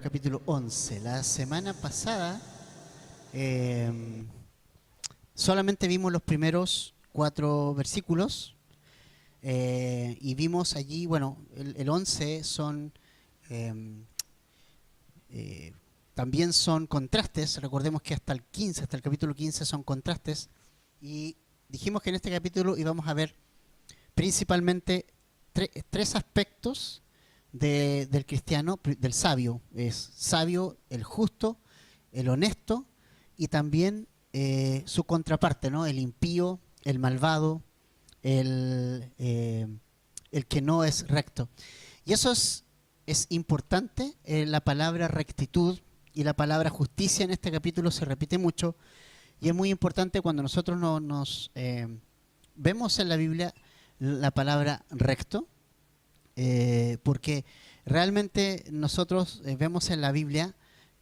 Capítulo 11. La semana pasada solamente vimos los primeros 4 versículos y vimos allí, bueno, el 11 son también son contrastes. Recordemos que hasta el 15, hasta el capítulo 15 son contrastes, y dijimos que en este capítulo íbamos a ver principalmente tres aspectos del cristiano, del sabio. Es sabio, el justo, el honesto y también su contraparte, ¿no? El impío, el malvado, el que no es recto. Y eso es importante. La palabra rectitud y la palabra justicia en este capítulo se repite mucho, y es muy importante cuando nosotros nos vemos en la Biblia la palabra recto, porque realmente nosotros vemos en la Biblia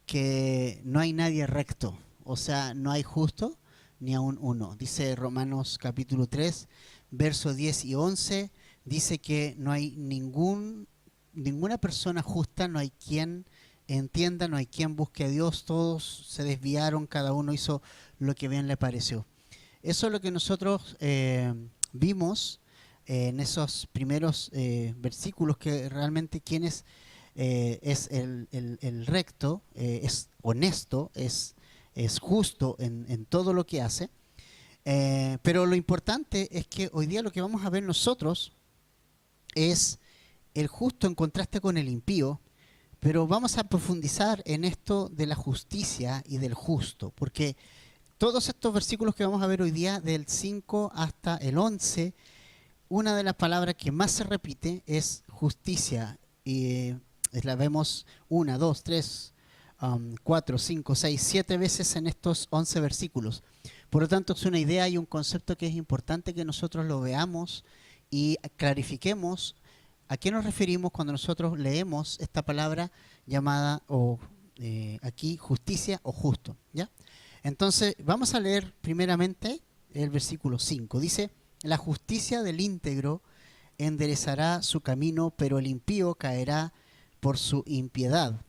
que no hay nadie recto, o sea, no hay justo ni aun uno. Dice Romanos capítulo 3, versos 10 y 11, dice que no hay ninguna persona justa, no hay quien entienda, no hay quien busque a Dios, todos se desviaron, cada uno hizo lo que bien le pareció. Eso es lo que nosotros vimos en esos primeros versículos, que realmente quién es el recto, es honesto, es justo en todo lo que hace. Pero lo importante es que hoy día lo que vamos a ver nosotros es el justo en contraste con el impío, pero vamos a profundizar en esto de la justicia y del justo, porque todos estos versículos que vamos a ver hoy día, del 5 hasta el 11, una de las palabras que más se repite es justicia, y la vemos 1, 2, 3, 4, 5, 6, 7 veces en estos 11 versículos. Por lo tanto, es una idea y un concepto que es importante que nosotros lo veamos y clarifiquemos a qué nos referimos cuando nosotros leemos esta palabra llamada aquí justicia o justo, ¿ya? Entonces, vamos a leer primeramente el versículo 5. Dice: la justicia del íntegro enderezará su camino, pero el impío caerá por su impiedad.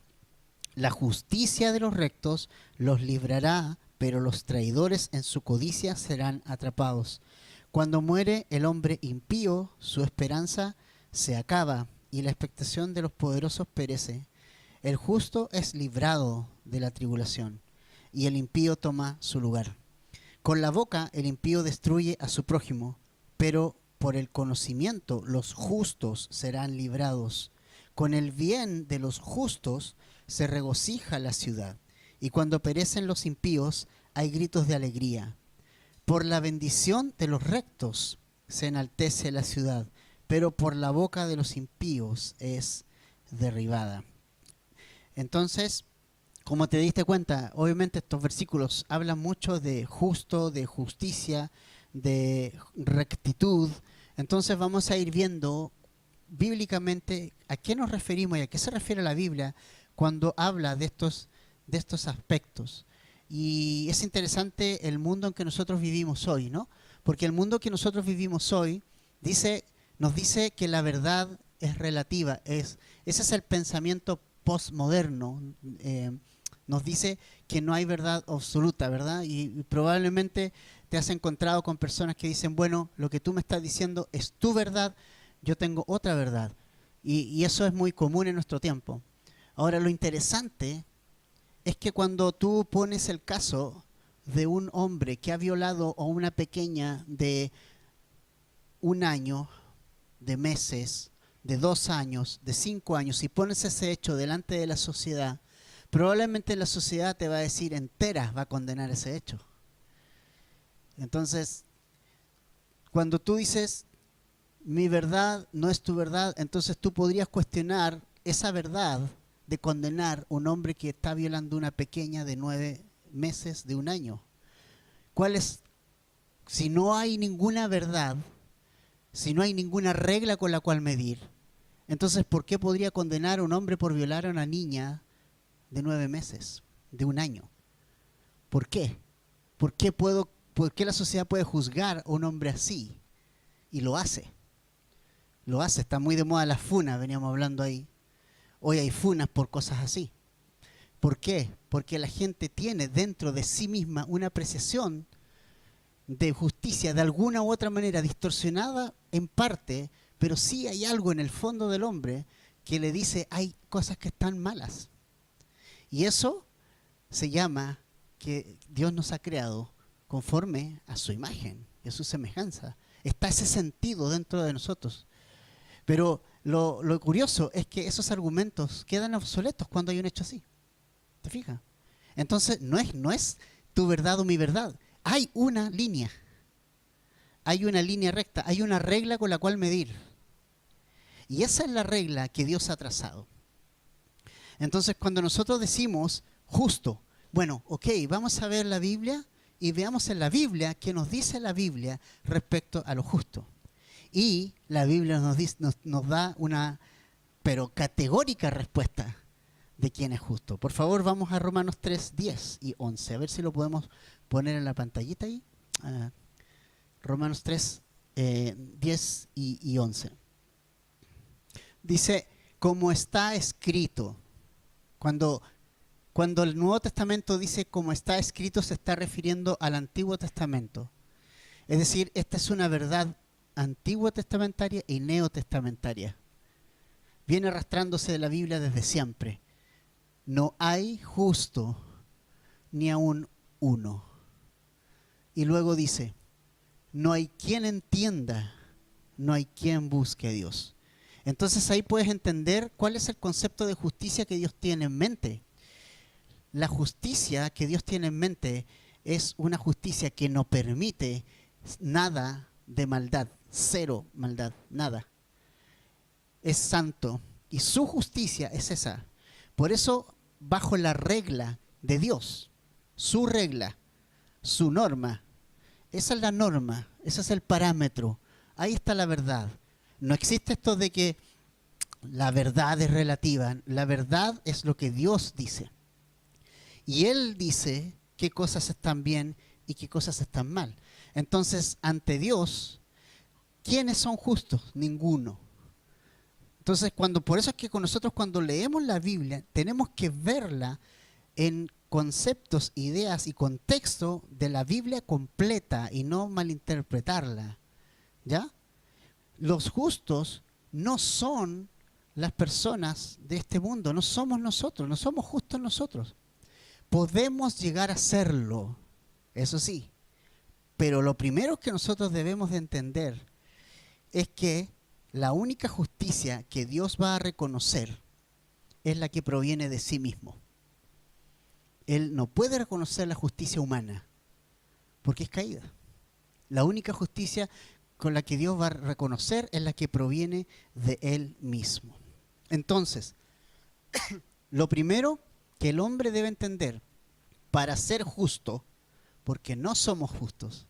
La justicia de los rectos los librará, pero los traidores en su codicia serán atrapados. Cuando muere el hombre impío, su esperanza se acaba y la expectación de los poderosos perece. El justo es librado de la tribulación y el impío toma su lugar. Con la boca el impío destruye a su prójimo, pero por el conocimiento los justos serán librados. Con el bien de los justos se regocija la ciudad, y cuando perecen los impíos hay gritos de alegría. Por la bendición de los rectos se enaltece la ciudad, pero por la boca de los impíos es derribada. Entonces, como te diste cuenta, obviamente estos versículos hablan mucho de justo, de justicia, de rectitud. Entonces vamos a ir viendo bíblicamente a qué nos referimos y a qué se refiere la Biblia cuando habla de estos aspectos. Y es interesante el mundo en que nosotros vivimos hoy, ¿no? Porque el mundo que nosotros vivimos hoy nos dice que la verdad es relativa. Ese es el pensamiento postmoderno. Nos dice que no hay verdad absoluta, ¿verdad? Y probablemente te has encontrado con personas que dicen: bueno, lo que tú me estás diciendo es tu verdad, yo tengo otra verdad. Y eso es muy común en nuestro tiempo. Ahora, lo interesante es que cuando tú pones el caso de un hombre que ha violado a una pequeña de 1 año, de meses, de 2 años, de 5 años, y pones ese hecho delante de la sociedad, probablemente la sociedad te va a decir entera, va a condenar ese hecho. Entonces, cuando tú dices mi verdad no es tu verdad, entonces tú podrías cuestionar esa verdad de condenar a un hombre que está violando a una pequeña de 9 meses, de 1 año. ¿Cuál es? Si no hay ninguna verdad, si no hay ninguna regla con la cual medir, entonces ¿por qué podría condenar a un hombre por violar a una niña de 9 meses, de 1 año? ¿Por qué? ¿Por qué la sociedad puede juzgar a un hombre así? Y lo hace. Está muy de moda las funas, veníamos hablando ahí. Hoy hay funas por cosas así. ¿Por qué? Porque la gente tiene dentro de sí misma una apreciación de justicia de alguna u otra manera distorsionada en parte, pero sí hay algo en el fondo del hombre que le dice hay cosas que están malas. Y eso se llama que Dios nos ha creado conforme a su imagen y a su semejanza. Está ese sentido dentro de nosotros. Pero lo curioso es que esos argumentos quedan obsoletos cuando hay un hecho así. ¿Te fijas? Entonces no es tu verdad o mi verdad. Hay una línea recta, hay una regla con la cual medir. Y esa es la regla que Dios ha trazado. Entonces cuando nosotros decimos justo, bueno, ok, vamos a ver la Biblia y veamos en la Biblia qué nos dice la Biblia respecto a lo justo. Y la Biblia nos da una, pero categórica respuesta de quién es justo. Por favor, vamos a Romanos 3, 10 y 11. A ver si lo podemos poner en la pantallita ahí. Romanos 3, 10 y 11. Dice, como está escrito. Cuando el Nuevo Testamento dice como está escrito, se está refiriendo al Antiguo Testamento. Es decir, esta es una verdad antigua testamentaria y neotestamentaria. Viene arrastrándose de la Biblia desde siempre. No hay justo ni aun uno. Y luego dice, no hay quien entienda, no hay quien busque a Dios. Entonces ahí puedes entender cuál es el concepto de justicia que Dios tiene en mente. La justicia que Dios tiene en mente es una justicia que no permite nada de maldad, cero maldad, nada. Es santo y su justicia es esa. Por eso, bajo la regla de Dios, su regla, su norma, esa es la norma, ese es el parámetro, ahí está la verdad. No existe esto de que la verdad es relativa, la verdad es lo que Dios dice. Y Él dice qué cosas están bien y qué cosas están mal. Entonces, ante Dios, ¿quiénes son justos? Ninguno. Entonces, por eso es que con nosotros cuando leemos la Biblia, tenemos que verla en conceptos, ideas y contexto de la Biblia completa y no malinterpretarla. ¿Ya? Los justos no son las personas de este mundo, no somos nosotros, no somos justos nosotros. Podemos llegar a serlo, eso sí, pero lo primero que nosotros debemos de entender es que la única justicia que Dios va a reconocer es la que proviene de sí mismo. Él no puede reconocer la justicia humana porque es caída. La única justicia con la que Dios va a reconocer es la que proviene de Él mismo. Entonces, lo primero que el hombre debe entender para ser justo, porque no somos justos,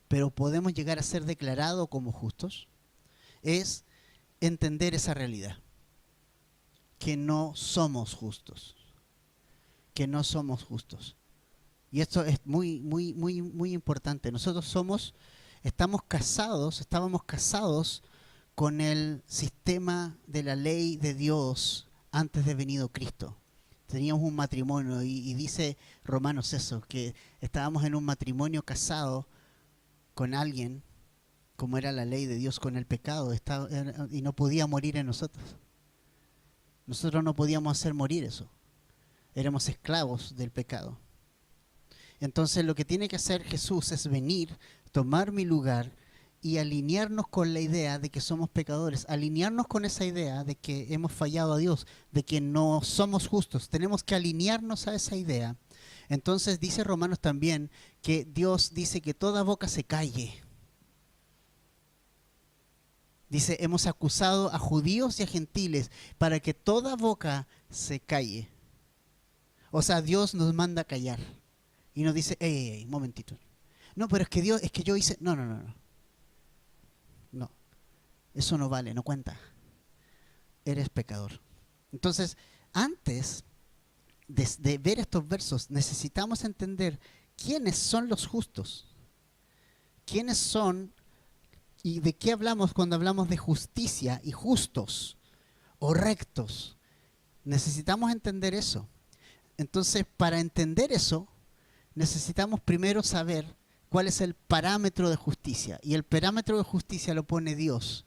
pero podemos llegar a ser declarados como justos, es entender esa realidad, que no somos justos, que no somos justos. Y esto es muy importante. Nosotros estábamos casados con el sistema de la ley de Dios antes de venido Cristo. Teníamos un matrimonio y dice Romanos eso, que estábamos en un matrimonio casado con alguien, como era la ley de Dios con el pecado, y no podía morir en nosotros. Nosotros no podíamos hacer morir eso. Éramos esclavos del pecado. Entonces lo que tiene que hacer Jesús es venir, tomar mi lugar y alinearnos con la idea de que somos pecadores, alinearnos con esa idea de que hemos fallado a Dios, de que no somos justos. Tenemos que alinearnos a esa idea. Entonces dice Romanos también que Dios dice que toda boca se calle. Dice, hemos acusado a judíos y a gentiles para que toda boca se calle. O sea, Dios nos manda a callar. Y nos dice, ey, momentito. No, pero es que yo hice... No. No, eso no vale, no cuenta. Eres pecador. Entonces, antes de ver estos versos, necesitamos entender quiénes son los justos. ¿Quiénes son y de qué hablamos cuando hablamos de justicia y justos o rectos? Necesitamos entender eso. Entonces, para entender eso, necesitamos primero saber cuál es el parámetro de justicia. Y el parámetro de justicia lo pone Dios.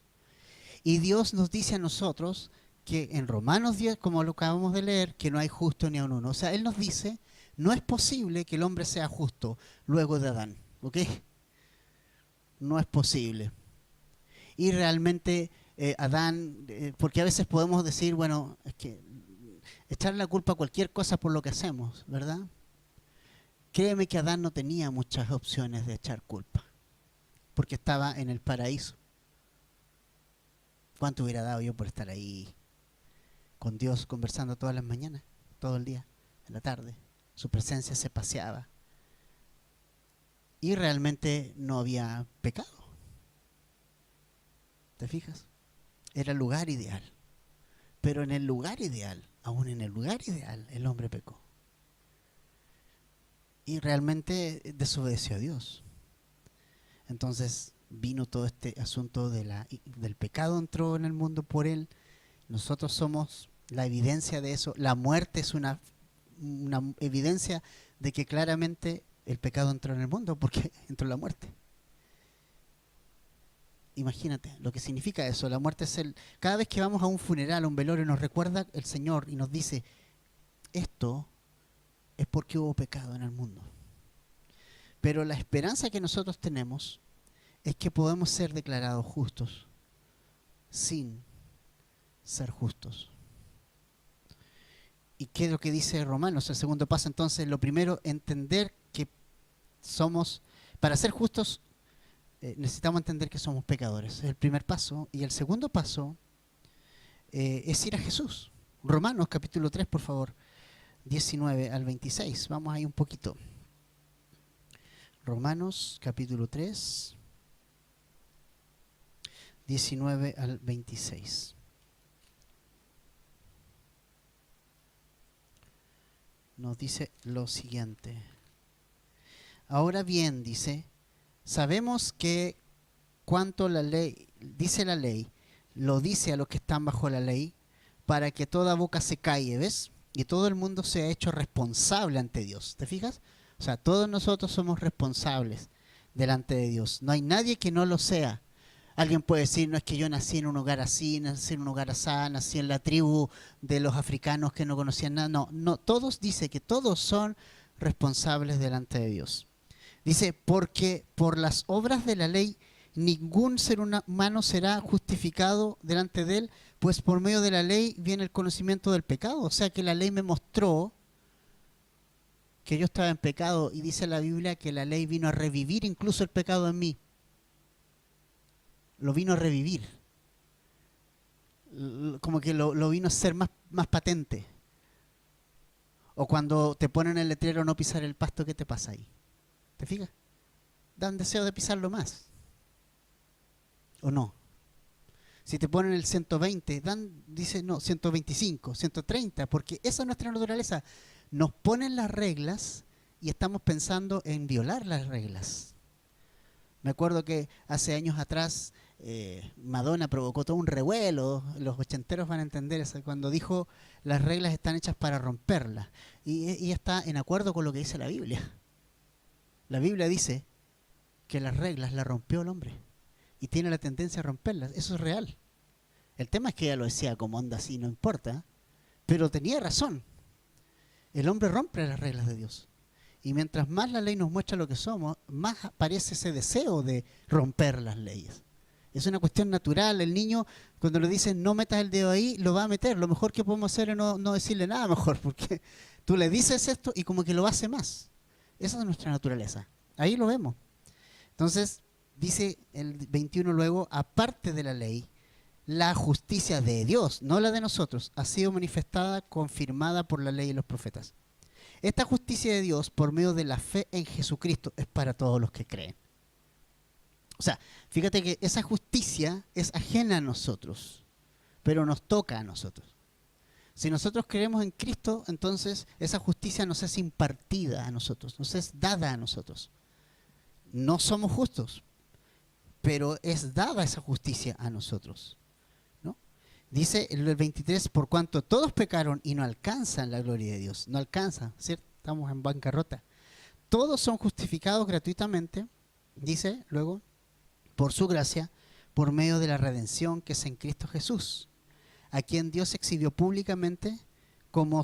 Y Dios nos dice a nosotros que en Romanos 10, como lo acabamos de leer, que no hay justo ni aun uno. O sea, Él nos dice, no es posible que el hombre sea justo luego de Adán. ¿Ok? No es posible. Y realmente Adán, porque a veces podemos decir, bueno, es que echarle la culpa a cualquier cosa por lo que hacemos, ¿verdad? Créeme que Adán no tenía muchas opciones de echar culpa, porque estaba en el paraíso. ¿Cuánto hubiera dado yo por estar ahí con Dios conversando todas las mañanas, todo el día, en la tarde? Su presencia se paseaba. Y realmente no había pecado. ¿Te fijas? Era el lugar ideal. Pero en el lugar ideal, aún en el lugar ideal, el hombre pecó. Y realmente desobedeció a Dios. Entonces vino todo este asunto del pecado, entró en el mundo por él. Nosotros somos la evidencia de eso. La muerte es una evidencia de que claramente el pecado entró en el mundo porque entró la muerte. Imagínate lo que significa eso. La muerte es cada vez que vamos a un funeral, a un velorio, nos recuerda el Señor y nos dice, esto es porque hubo pecado en el mundo. Pero la esperanza que nosotros tenemos es que podemos ser declarados justos sin ser justos. ¿Y qué es lo que dice Romanos? El segundo paso, entonces, lo primero, entender que somos, para ser justos, necesitamos entender que somos pecadores. Es el primer paso. Y el segundo paso es ir a Jesús. Romanos capítulo 3, por favor, 19 al 26. Vamos ahí un poquito. Romanos capítulo 3, 19 al 26. Nos dice lo siguiente. Ahora bien, dice, sabemos que cuanto la ley, dice la ley, lo dice a los que están bajo la ley, para que toda boca se calle, ¿ves? Y todo el mundo sea hecho responsable ante Dios. ¿Te fijas? O sea, todos nosotros somos responsables delante de Dios. No hay nadie que no lo sea. Alguien puede decir, no es que yo nací en un hogar así, nací en un hogar así, nací en la tribu de los africanos que no conocían nada. No, no, todos dice que todos son responsables delante de Dios. Dice, porque por las obras de la ley ningún ser humano será justificado delante de él, pues por medio de la ley viene el conocimiento del pecado. O sea que la ley me mostró que yo estaba en pecado, y dice la Biblia que la ley vino a revivir incluso el pecado en mí. Lo vino a revivir. Como que lo vino a hacer más patente. O cuando te ponen el letrero no pisar el pasto, ¿qué te pasa ahí? ¿Te fijas? Dan deseo de pisarlo más. ¿O no? Si te ponen el 120, dice no, 125, 130, porque esa es nuestra naturaleza. Nos ponen las reglas y estamos pensando en violar las reglas. Me acuerdo que hace años atrás Madonna provocó todo un revuelo, los ochenteros van a entender eso, cuando dijo las reglas están hechas para romperlas. Y está en acuerdo con lo que dice la Biblia. La Biblia dice que las reglas las rompió el hombre y tiene la tendencia a romperlas. Eso es real. El tema es que ella lo decía como onda así, no importa, pero tenía razón. El hombre rompe las reglas de Dios. Y mientras más la ley nos muestra lo que somos, más aparece ese deseo de romper las leyes. Es una cuestión natural. El niño, cuando le dicen no metas el dedo ahí, lo va a meter. Lo mejor que podemos hacer es no decirle nada mejor, porque tú le dices esto y como que lo hace más. Esa es nuestra naturaleza. Ahí lo vemos. Entonces, dice el 21 luego, aparte de la ley, la justicia de Dios, no la de nosotros, ha sido manifestada, confirmada por la ley y los profetas. Esta justicia de Dios, por medio de la fe en Jesucristo, es para todos los que creen. O sea, fíjate que esa justicia es ajena a nosotros, pero nos toca a nosotros. Si nosotros creemos en Cristo, entonces esa justicia nos es impartida a nosotros, nos es dada a nosotros. No somos justos, pero es dada esa justicia a nosotros, ¿no? Dice el 23, por cuanto todos pecaron y no alcanzan la gloria de Dios. No alcanzan, ¿cierto? Estamos en bancarrota. Todos son justificados gratuitamente, dice luego, por su gracia, por medio de la redención que es en Cristo Jesús, a quien Dios exhibió públicamente como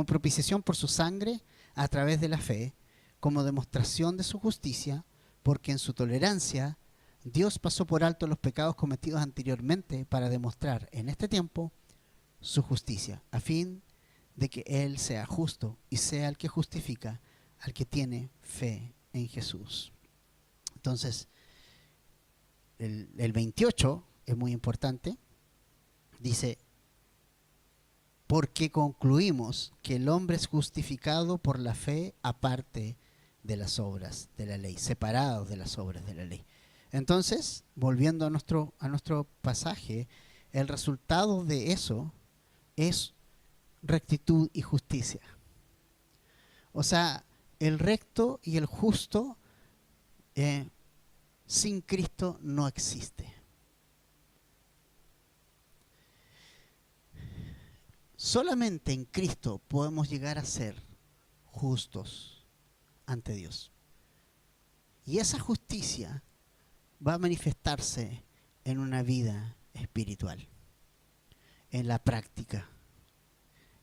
propiciación por su sangre a través de la fe, como demostración de su justicia, porque en su tolerancia Dios pasó por alto los pecados cometidos anteriormente para demostrar en este tiempo su justicia, a fin de que Él sea justo y sea el que justifica al que tiene fe en Jesús. Entonces, el 28 es muy importante. Dice, porque concluimos que el hombre es justificado por la fe aparte de las obras de la ley, separados de las obras de la ley. Entonces, volviendo a nuestro pasaje, el resultado de eso es rectitud y justicia. O sea, el recto y el justo sin Cristo no existe. Solamente en Cristo podemos llegar a ser justos ante Dios. Y esa justicia va a manifestarse en una vida espiritual, en la práctica,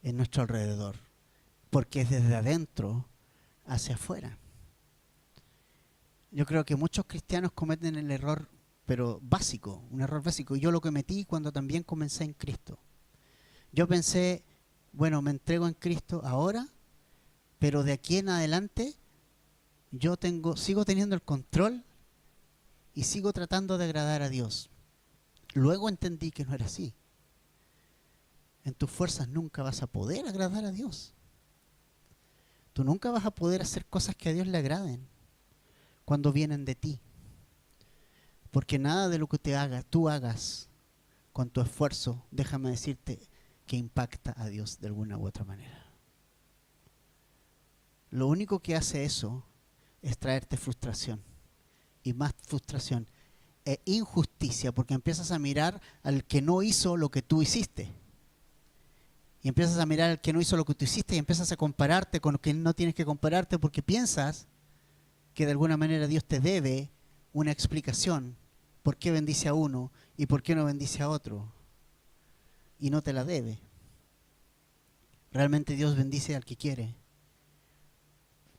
en nuestro alrededor, porque es desde adentro hacia afuera. Yo creo que muchos cristianos cometen el error, pero básico, un error básico. Y yo lo cometí cuando también comencé en Cristo. Yo pensé, bueno, me entrego en Cristo ahora, pero de aquí en adelante sigo teniendo el control y sigo tratando de agradar a Dios. Luego entendí que no era así. En tus fuerzas nunca vas a poder agradar a Dios. Tú nunca vas a poder hacer cosas que a Dios le agraden cuando vienen de ti. Porque nada de lo que tú hagas con tu esfuerzo, déjame decirte, que impacta a Dios de alguna u otra manera. Lo único que hace eso es traerte frustración. Y más frustración e injusticia, porque empiezas a mirar al que no hizo lo que tú hiciste. Y empiezas a mirar al que no hizo lo que tú hiciste y empiezas a compararte con lo que no tienes que compararte porque piensas que de alguna manera Dios te debe una explicación por qué bendice a uno y por qué no bendice a otro. Y no te la debe. Realmente Dios bendice al que quiere.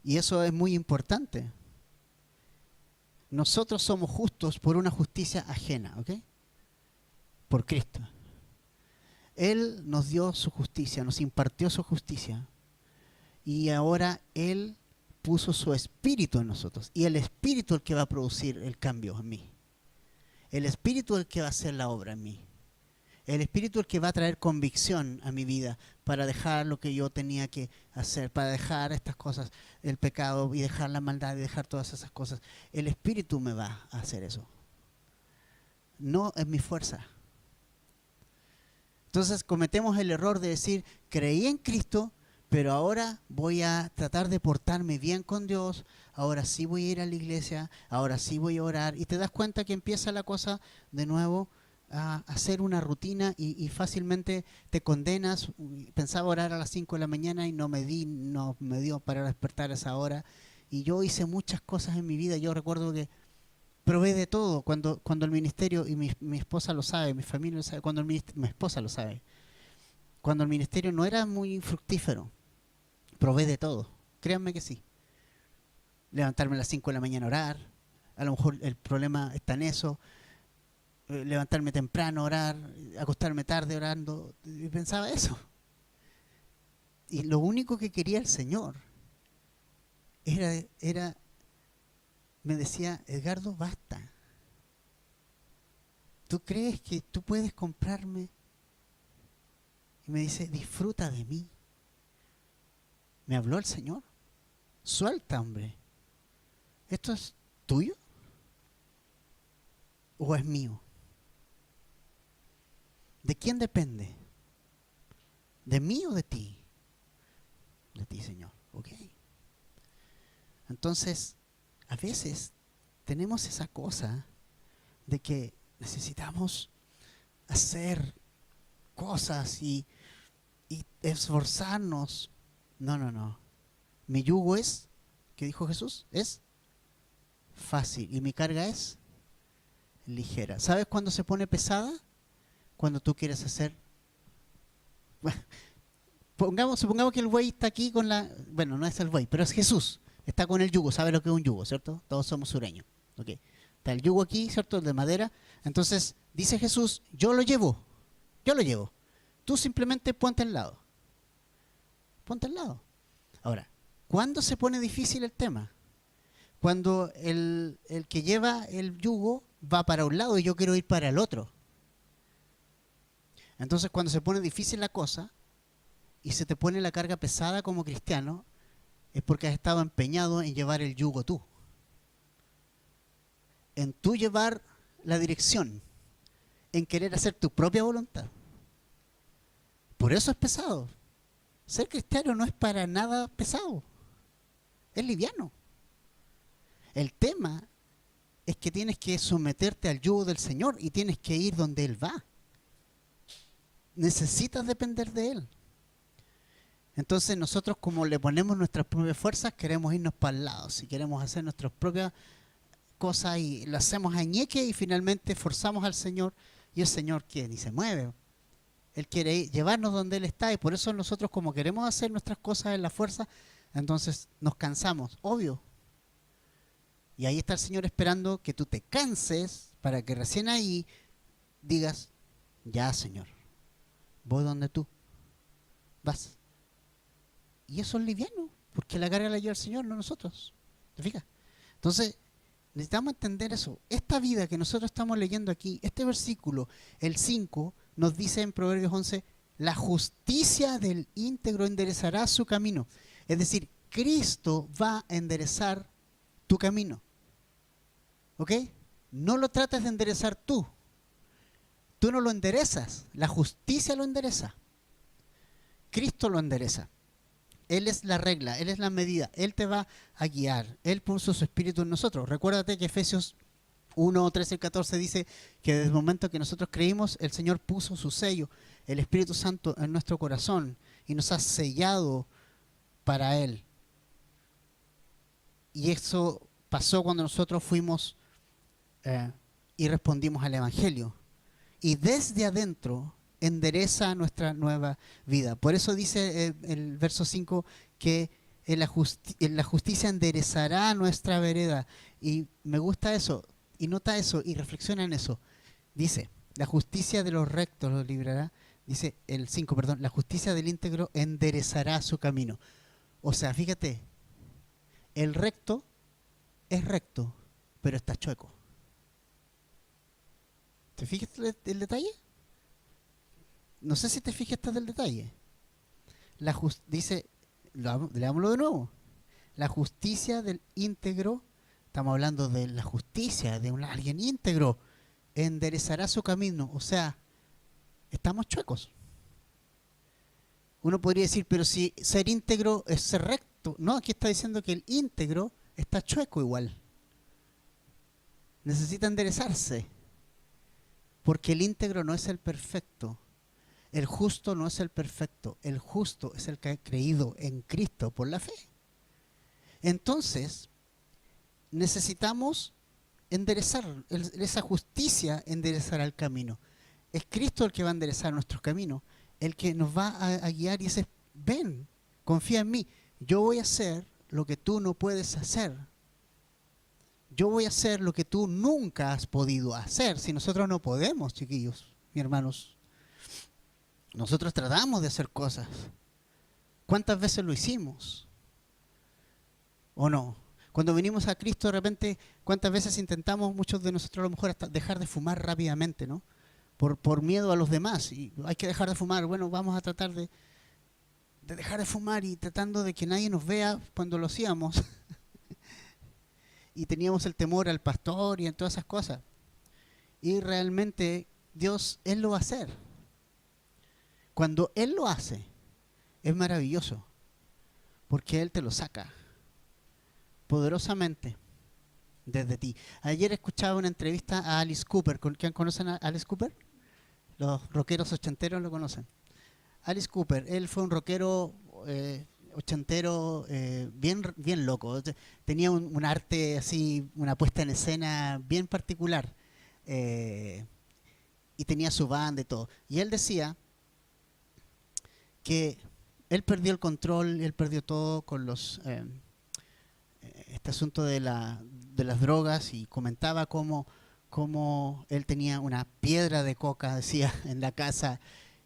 Y eso es muy importante. Nosotros somos justos por una justicia ajena, ¿ok? Por Cristo. Él nos dio su justicia, nos impartió su justicia. Y ahora Él puso su espíritu en nosotros. Y el espíritu es el que va a producir el cambio en mí. El espíritu es el que va a hacer la obra en mí. El espíritu es el que va a traer convicción a mi vida para dejar lo que yo tenía que hacer, para dejar estas cosas, el pecado y dejar la maldad y dejar todas esas cosas. El espíritu me va a hacer eso. No es mi fuerza. Entonces cometemos el error de decir, creí en Cristo, pero ahora voy a tratar de portarme bien con Dios, ahora sí voy a ir a la iglesia, ahora sí voy a orar. Y te das cuenta que empieza la cosa de nuevo a hacer una rutina y fácilmente te condenas. Pensaba orar a las 5 de la mañana y no me dio para despertar a esa hora. Y yo hice muchas cosas en mi vida. Yo recuerdo que probé de todo cuando el ministerio, y mi esposa lo sabe, mi familia lo sabe, mi esposa lo sabe, cuando el ministerio no era muy fructífero, probé de todo, créanme que sí. Levantarme a las 5 de la mañana a orar, a lo mejor el problema está en eso, levantarme temprano a orar, acostarme tarde orando, y pensaba eso. Y lo único que quería el Señor era me decía, Edgardo, basta. ¿Tú crees que tú puedes comprarme? Y me dice, disfruta de mí. Me habló el Señor. Suelta, hombre. ¿Esto es tuyo? ¿O es mío? ¿De quién depende? ¿De mí o de ti? De ti, Señor. ¿Ok? Entonces, a veces tenemos esa cosa de que necesitamos hacer cosas y esforzarnos. No, no, no. Mi yugo es, ¿qué dijo Jesús? Es fácil y mi carga es ligera. ¿Sabes cuándo se pone pesada? Cuando tú quieres hacer... Supongamos que el buey está aquí con la... Bueno, no es el buey, pero es Jesús. Está con el yugo. ¿Sabe lo que es un yugo, cierto? Todos somos sureños. Okay. Está el yugo aquí, ¿cierto? De madera. Entonces, dice Jesús, yo lo llevo. Yo lo llevo. Tú simplemente ponte al lado. Ponte al lado. Ahora, ¿cuándo se pone difícil el tema? Cuando el que lleva el yugo va para un lado y yo quiero ir para el otro. Entonces, cuando se pone difícil la cosa y se te pone la carga pesada como cristiano, es porque has estado empeñado en llevar el yugo tú. En tú llevar la dirección, en querer hacer tu propia voluntad. Por eso es pesado. Ser cristiano no es para nada pesado. Es liviano. El tema es que tienes que someterte al yugo del Señor y tienes que ir donde Él va. Necesitas depender de Él. Entonces nosotros, como le ponemos nuestras propias fuerzas, queremos irnos para el lado. Si queremos hacer nuestras propias cosas y lo hacemos a ñeque y finalmente forzamos al Señor, y el Señor que ni se mueve. Él quiere llevarnos donde Él está, y por eso nosotros, como queremos hacer nuestras cosas en la fuerza, entonces nos cansamos, obvio. Y ahí está el Señor esperando que tú te canses para que recién ahí digas, ya Señor, voy donde tú vas. Y eso es liviano, porque la carga la lleva el Señor, no nosotros. ¿Te fijas? Entonces, necesitamos entender eso. Esta vida que nosotros estamos leyendo aquí, este versículo, el 5, nos dice en Proverbios 11, la justicia del íntegro enderezará su camino. Es decir, Cristo va a enderezar tu camino. ¿Ok? No lo trates de enderezar tú. Tú no lo enderezas. La justicia lo endereza. Cristo lo endereza. Él es la regla, Él es la medida, Él te va a guiar. Él puso su espíritu en nosotros. Recuérdate que Efesios 1, 13 y 14 dice que desde el momento que nosotros creímos, el Señor puso su sello, el Espíritu Santo en nuestro corazón y nos ha sellado para Él. Y eso pasó cuando nosotros fuimos y respondimos al Evangelio. Y desde adentro endereza nuestra nueva vida. Por eso dice el verso 5 que en la justicia enderezará nuestra vereda. Y me gusta eso, y nota eso, y reflexiona en eso. Dice, la justicia de los rectos los librará. Dice el 5, perdón, la justicia del íntegro enderezará su camino. O sea, fíjate, el recto es recto, pero está chueco. ¿Te fijas el detalle? No sé si te fijaste del detalle. Dice, leámoslo de nuevo. La justicia del íntegro, estamos hablando de la justicia de alguien íntegro, enderezará su camino. O sea, estamos chuecos. Uno podría decir, pero si ser íntegro es ser recto. No, aquí está diciendo que el íntegro está chueco igual. Necesita enderezarse. Porque el íntegro no es el perfecto. El justo no es el perfecto. El justo es el que ha creído en Cristo por la fe. Entonces, necesitamos enderezar. Esa justicia enderezará el camino. Es Cristo el que va a enderezar nuestros caminos. El que nos va a guiar y dice, ven, confía en mí. Yo voy a hacer lo que tú no puedes hacer. Yo voy a hacer lo que tú nunca has podido hacer. Si nosotros no podemos, chiquillos, mis hermanos. Nosotros tratamos de hacer cosas. ¿Cuántas veces lo hicimos? ¿O no? Cuando venimos a Cristo, de repente, ¿cuántas veces intentamos, muchos de nosotros a lo mejor, hasta dejar de fumar rápidamente, ¿no? Por miedo a los demás. Y hay que dejar de fumar. Bueno, vamos a tratar de dejar de fumar y tratando de que nadie nos vea cuando lo hacíamos. Y teníamos el temor al pastor y en todas esas cosas. Y realmente Dios, Él lo va a hacer. Cuando Él lo hace, es maravilloso. Porque Él te lo saca poderosamente desde ti. Ayer escuchaba una entrevista a Alice Cooper. ¿Quién conocen a Alice Cooper? Los rockeros ochenteros lo conocen. Alice Cooper, él fue un rockero ochentero bien loco. Tenía un arte así, una puesta en escena bien particular. eh, y tenía su banda y todo. Y él decía que él perdió el control, él perdió todo con este asunto de las drogas, y comentaba cómo él tenía una piedra de coca, decía, en la casa,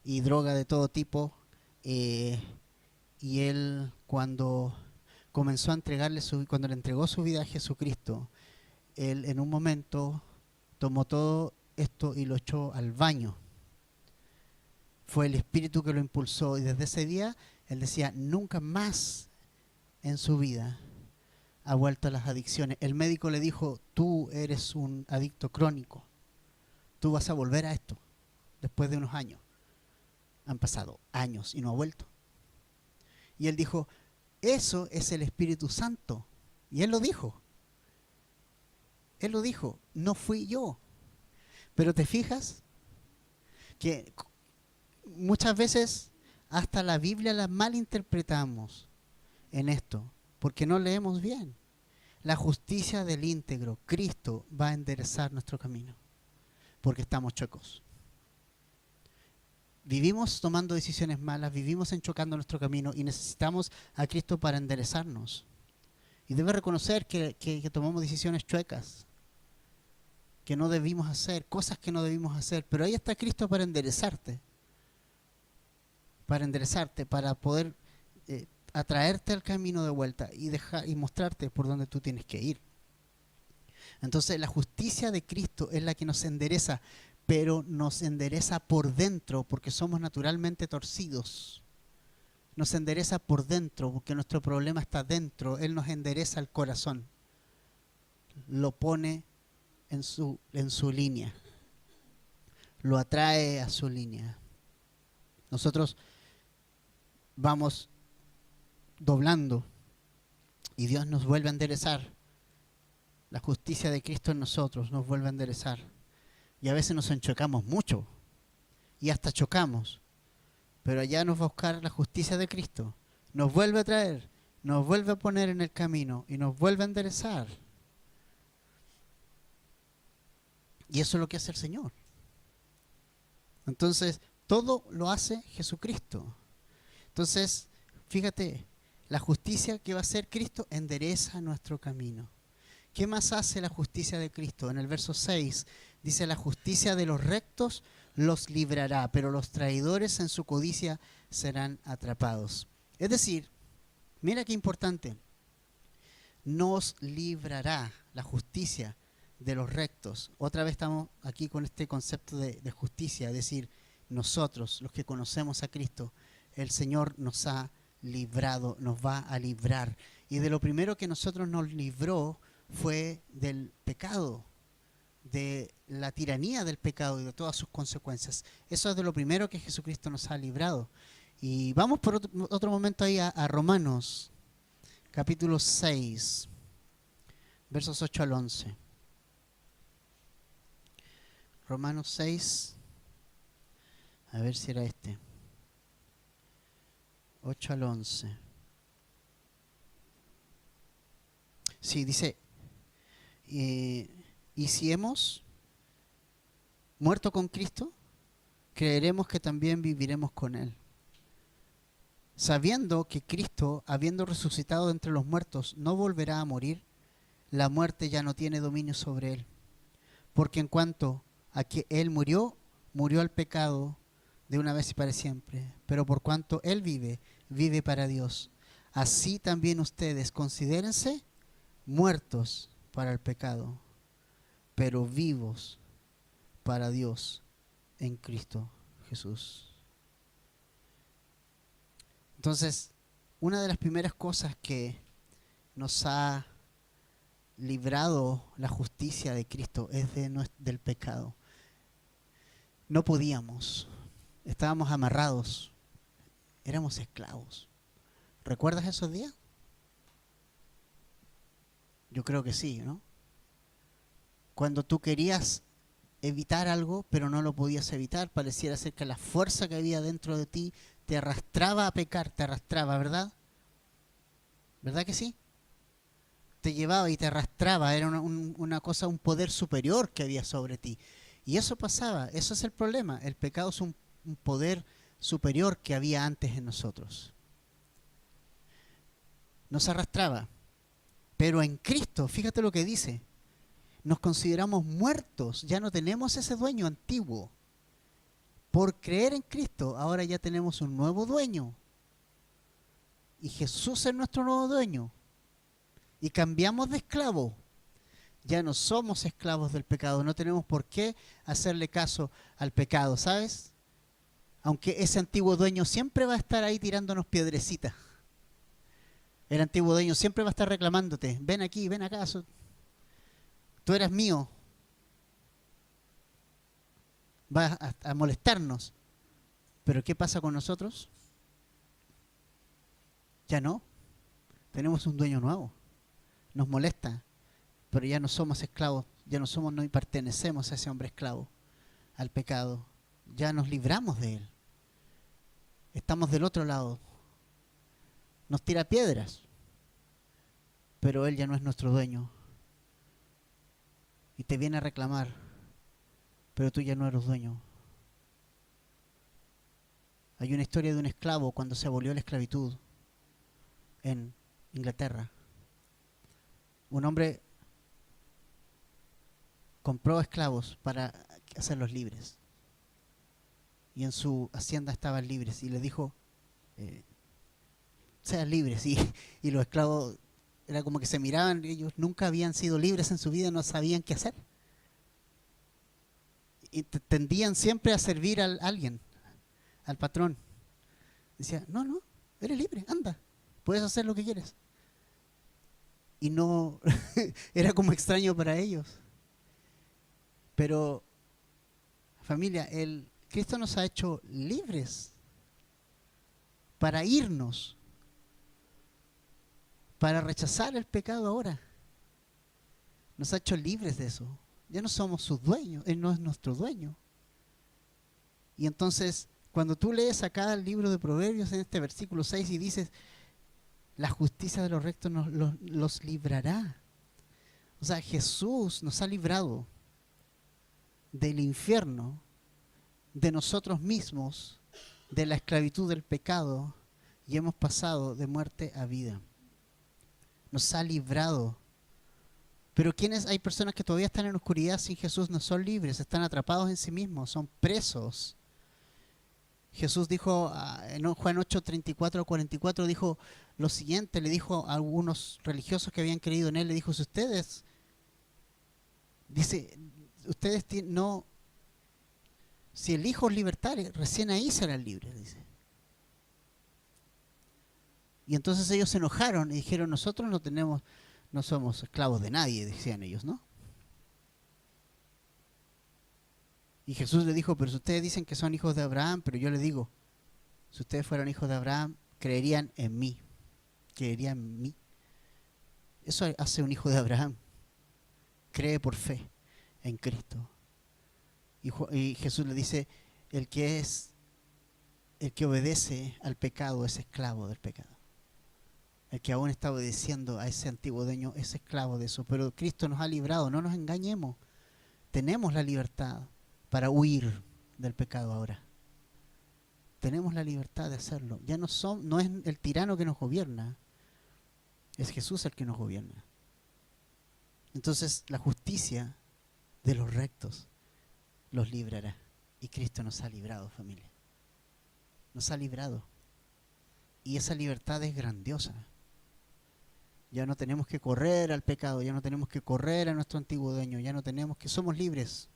y droga de todo tipo. eh, y él, cuando comenzó a cuando le entregó su vida a Jesucristo, él en un momento tomó todo esto y lo echó al baño. Fue el Espíritu que lo impulsó, y desde ese día él decía, nunca más en su vida ha vuelto a las adicciones. El médico le dijo, tú eres un adicto crónico, tú vas a volver a esto después de unos años. Han pasado años y no ha vuelto. Y él dijo, eso es el Espíritu Santo. Y él lo dijo, no fui yo. Pero te fijas que muchas veces hasta la Biblia la malinterpretamos en esto, porque no leemos bien. La justicia del íntegro, Cristo, va a enderezar nuestro camino, porque estamos chuecos. Vivimos tomando decisiones malas, vivimos enchocando nuestro camino, y necesitamos a Cristo para enderezarnos. Y debes reconocer que tomamos decisiones chuecas, que no debimos hacer, cosas que no debimos hacer, pero ahí está Cristo para enderezarte, para poder atraerte al camino de vuelta y mostrarte por dónde tú tienes que ir. Entonces la justicia de Cristo es la que nos endereza, pero nos endereza por dentro, porque somos naturalmente torcidos. Nos endereza por dentro, porque nuestro problema está dentro. Él nos endereza el corazón, lo pone en su línea, lo atrae a su línea. Nosotros vamos doblando y Dios nos vuelve a enderezar. La justicia de Cristo en nosotros nos vuelve a enderezar. Y a veces nos enchocamos mucho y hasta chocamos, pero allá nos va a buscar la justicia de Cristo, nos vuelve a traer, nos vuelve a poner en el camino y nos vuelve a enderezar. Y eso es lo que hace el Señor. Entonces, todo lo hace Jesucristo. Entonces, fíjate, la justicia que va a hacer Cristo endereza nuestro camino. ¿Qué más hace la justicia de Cristo? En el verso 6 dice, la justicia de los rectos los librará, pero los traidores en su codicia serán atrapados. Es decir, mira qué importante, nos librará la justicia de los rectos. Otra vez estamos aquí con este concepto de justicia, es decir, nosotros, los que conocemos a Cristo, el Señor nos ha librado, nos va a librar. Y de lo primero que nosotros nos libró fue del pecado, de la tiranía del pecado y de todas sus consecuencias. Eso es de lo primero que Jesucristo nos ha librado. Y vamos por otro momento ahí a Romanos, capítulo 6, versos 8 al 11. Romanos 6, a ver si era este, 8 al 11. Sí, dice, y si hemos muerto con Cristo, creeremos que también viviremos con Él. Sabiendo que Cristo, habiendo resucitado de entre los muertos, no volverá a morir, la muerte ya no tiene dominio sobre Él. Porque en cuanto a que Él murió, murió al pecado de una vez y para siempre. Pero por cuanto Él vive, vive para Dios. Así también ustedes considérense muertos para el pecado, pero vivos para Dios en Cristo Jesús. Entonces, una de las primeras cosas que nos ha librado la justicia de Cristo es del pecado. No podíamos, estábamos amarrados, éramos esclavos. ¿Recuerdas esos días? Yo creo que sí, ¿no? Cuando tú querías evitar algo, pero no lo podías evitar. Pareciera ser que la fuerza que había dentro de ti te arrastraba a pecar, te arrastraba, ¿verdad? ¿Verdad que sí? Te llevaba y te arrastraba, era una cosa, un poder superior que había sobre ti. Y eso pasaba, eso es el problema. El pecado es un poder superior que había antes en nosotros. Nos arrastraba. Pero en Cristo, fíjate lo que dice, nos consideramos muertos, ya no tenemos ese dueño antiguo. Por creer en Cristo, ahora ya tenemos un nuevo dueño. Y Jesús es nuestro nuevo dueño. Y cambiamos de esclavo. Ya no somos esclavos del pecado, no tenemos por qué hacerle caso al pecado, ¿sabes? Aunque ese antiguo dueño siempre va a estar ahí tirándonos piedrecitas. El antiguo dueño siempre va a estar reclamándote, ven aquí, ven acá, tú eras mío. Va a molestarnos. Pero ¿qué pasa con nosotros? Ya no. Tenemos un dueño nuevo. Nos molesta, pero ya no somos esclavos, ya no somos, no pertenecemos a ese hombre esclavo, al pecado. Ya nos libramos de él. Estamos del otro lado. Nos tira piedras, pero él ya no es nuestro dueño. Y te viene a reclamar, pero tú ya no eres dueño. Hay una historia de un esclavo cuando se abolió la esclavitud en Inglaterra. Un hombre compró esclavos para hacerlos libres. Y en su hacienda estaban libres. Y le dijo, sean libres. Y los esclavos, era como que se miraban, ellos nunca habían sido libres en su vida, no sabían qué hacer. Y tendían siempre a servir a alguien, al patrón. Decía, no, no, eres libre, anda, puedes hacer lo que quieres. Y no, era como extraño para ellos. Pero, familia, Cristo nos ha hecho libres para irnos, para rechazar el pecado ahora. Nos ha hecho libres de eso. Ya no somos sus dueños, Él no es nuestro dueño. Y entonces, cuando tú lees acá el libro de Proverbios en este versículo 6 y dices, la justicia de los rectos los librará. O sea, Jesús nos ha librado del infierno, de nosotros mismos, de la esclavitud del pecado, y hemos pasado de muerte a vida. Nos ha librado. Pero hay personas que todavía están en oscuridad sin Jesús, no son libres, están atrapados en sí mismos, son presos. Jesús dijo en Juan 8, 34 44, dijo lo siguiente, le dijo a algunos religiosos que habían creído en él, le dijo, si ustedes no, si el Hijo os libertare, recién ahí serán libres, dice. Y entonces ellos se enojaron y dijeron, nosotros no somos esclavos de nadie, decían ellos, ¿no? Y Jesús le dijo, pero si ustedes dicen que son hijos de Abraham, pero yo les digo, si ustedes fueran hijos de Abraham, creerían en mí. Creerían en mí. Eso hace un hijo de Abraham. Cree por fe en Cristo. Y Jesús le dice, el que obedece al pecado es esclavo del pecado. El que aún está obedeciendo a ese antiguo dueño es esclavo de eso. Pero Cristo nos ha librado, no nos engañemos. Tenemos la libertad para huir del pecado ahora. Tenemos la libertad de hacerlo. Ya no es el tirano que nos gobierna, es Jesús el que nos gobierna. Entonces la justicia de los rectos los librará. Y Cristo nos ha librado, familia. Nos ha librado. Y esa libertad es grandiosa. Ya no tenemos que correr al pecado, ya no tenemos que correr a nuestro antiguo dueño, ya no tenemos que, somos libres.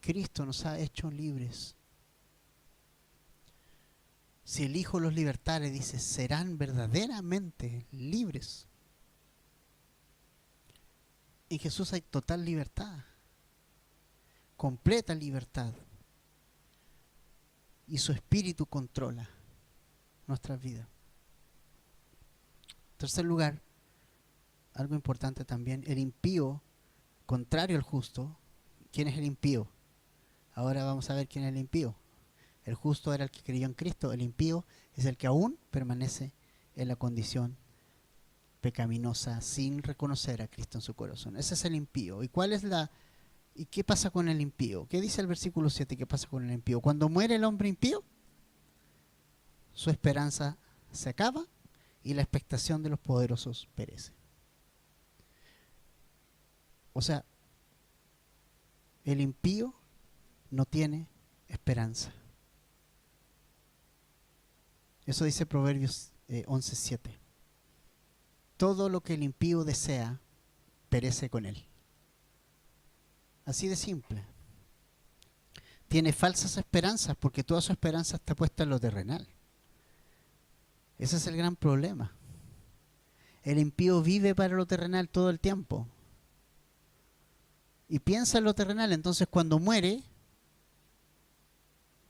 Cristo nos ha hecho libres. Si el Hijo los libertare, dice, serán verdaderamente libres. En Jesús hay total libertad, completa libertad. Y su Espíritu controla nuestras vidas. En tercer lugar, algo importante también, el impío, contrario al justo, ¿Quién es el impío? Ahora vamos a ver quién es el impío. El justo era el que creyó en Cristo. El impío es el que aún permanece en la condición pecaminosa sin reconocer a Cristo en su corazón. Ese es el impío. ¿Y qué pasa con el impío? ¿Qué dice el versículo 7? ¿Qué pasa con el impío? Cuando muere el hombre impío, su esperanza se acaba y la expectación de los poderosos perece. O sea, el impío no tiene esperanza. Eso dice Proverbios 11:7. Todo lo que el impío desea, perece con él. Así de simple. Tiene falsas esperanzas porque toda su esperanza está puesta en lo terrenal. Ese es el gran problema. El impío vive para lo terrenal todo el tiempo. Y piensa en lo terrenal, entonces cuando muere,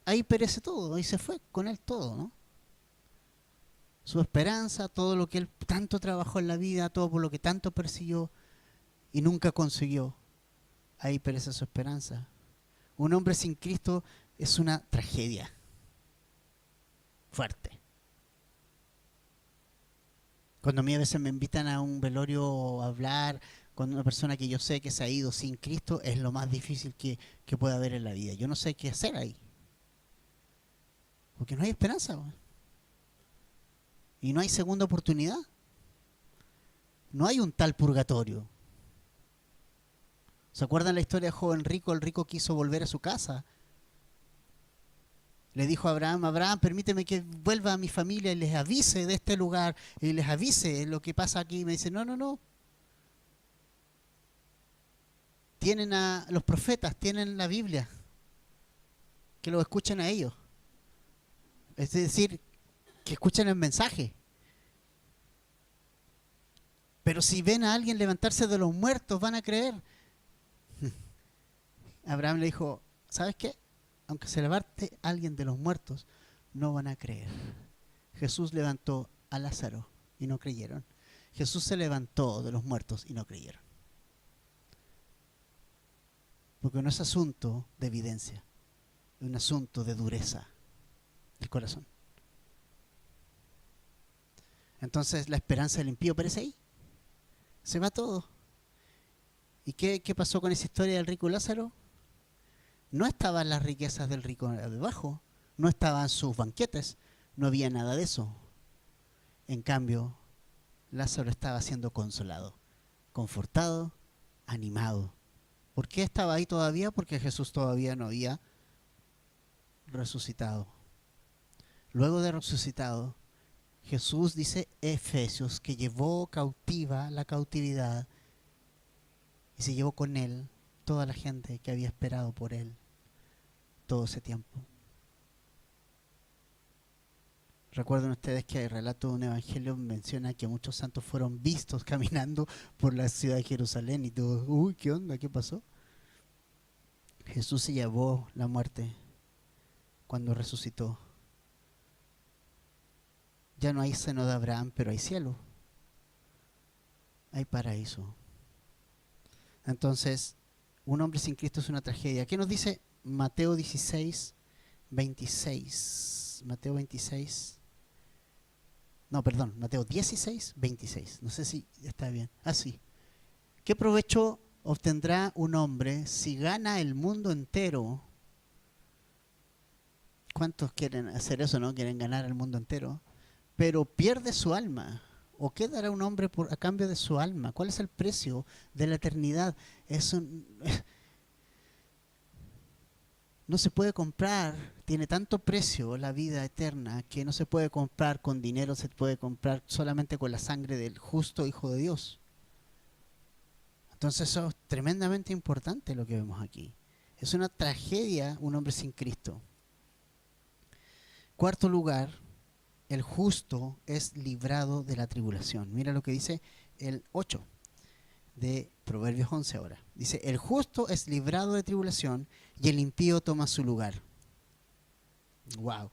ahí perece todo, ahí se fue con él todo, ¿no? Su esperanza, todo lo que él tanto trabajó en la vida, todo por lo que tanto persiguió y nunca consiguió, ahí perece su esperanza. Un hombre sin Cristo es una tragedia fuerte. Cuando a mí a veces me invitan a un velorio a hablar con una persona que yo sé que se ha ido sin Cristo, es lo más difícil que pueda haber en la vida. Yo no sé qué hacer ahí. Porque no hay esperanza. Y no hay segunda oportunidad. No hay un tal purgatorio. ¿Se acuerdan la historia del joven rico? El rico quiso volver a su casa. Le dijo a Abraham, Abraham, permíteme que vuelva a mi familia y les avise de este lugar y les avise lo que pasa aquí. Y me dice, no, no, no. Tienen a los profetas, tienen la Biblia. Que lo escuchen a ellos. Es decir, que escuchen el mensaje. Pero si ven a alguien levantarse de los muertos, van a creer. Abraham le dijo, ¿sabes qué? Aunque se levante alguien de los muertos, no van a creer. Jesús levantó a Lázaro y no creyeron. Jesús se levantó de los muertos y no creyeron. Porque no es asunto de evidencia, es un asunto de dureza del corazón. Entonces la esperanza del impío perece ahí. Se va todo. ¿Y qué pasó con esa historia del rico Lázaro? No estaban las riquezas del rico debajo, no estaban sus banquetes, no había nada de eso. En cambio, Lázaro estaba siendo consolado, confortado, animado. ¿Por qué estaba ahí todavía? Porque Jesús todavía no había resucitado. Luego de resucitado, Jesús, dice Efesios, que llevó cautiva la cautividad y se llevó con él toda la gente que había esperado por él todo ese tiempo. Recuerden ustedes que el relato de un evangelio menciona que muchos santos fueron vistos caminando por la ciudad de Jerusalén y todos, uy, ¿qué onda? ¿Qué pasó? Jesús se llevó la muerte cuando resucitó. Ya no hay seno de Abraham, pero hay cielo. Hay paraíso. Entonces, un hombre sin Cristo es una tragedia. ¿Qué nos dice Mateo 16, 26? Mateo 26. No, perdón, Mateo 16, 26. No sé si está bien. Ah, sí. ¿Qué provecho obtendrá un hombre si gana el mundo entero? ¿Cuántos quieren hacer eso, no? Quieren ganar el mundo entero. Pero pierde su alma. ¿O qué dará un hombre a cambio de su alma? ¿Cuál es el precio de la eternidad? No se puede comprar, tiene tanto precio la vida eterna que no se puede comprar con dinero, se puede comprar solamente con la sangre del justo Hijo de Dios. Entonces eso es tremendamente importante lo que vemos aquí. Es una tragedia un hombre sin Cristo. Cuarto lugar, el justo es librado de la tribulación. Mira lo que dice el 8 de Proverbios 11 ahora. Dice, el justo es librado de tribulación y el impío toma su lugar. Wow.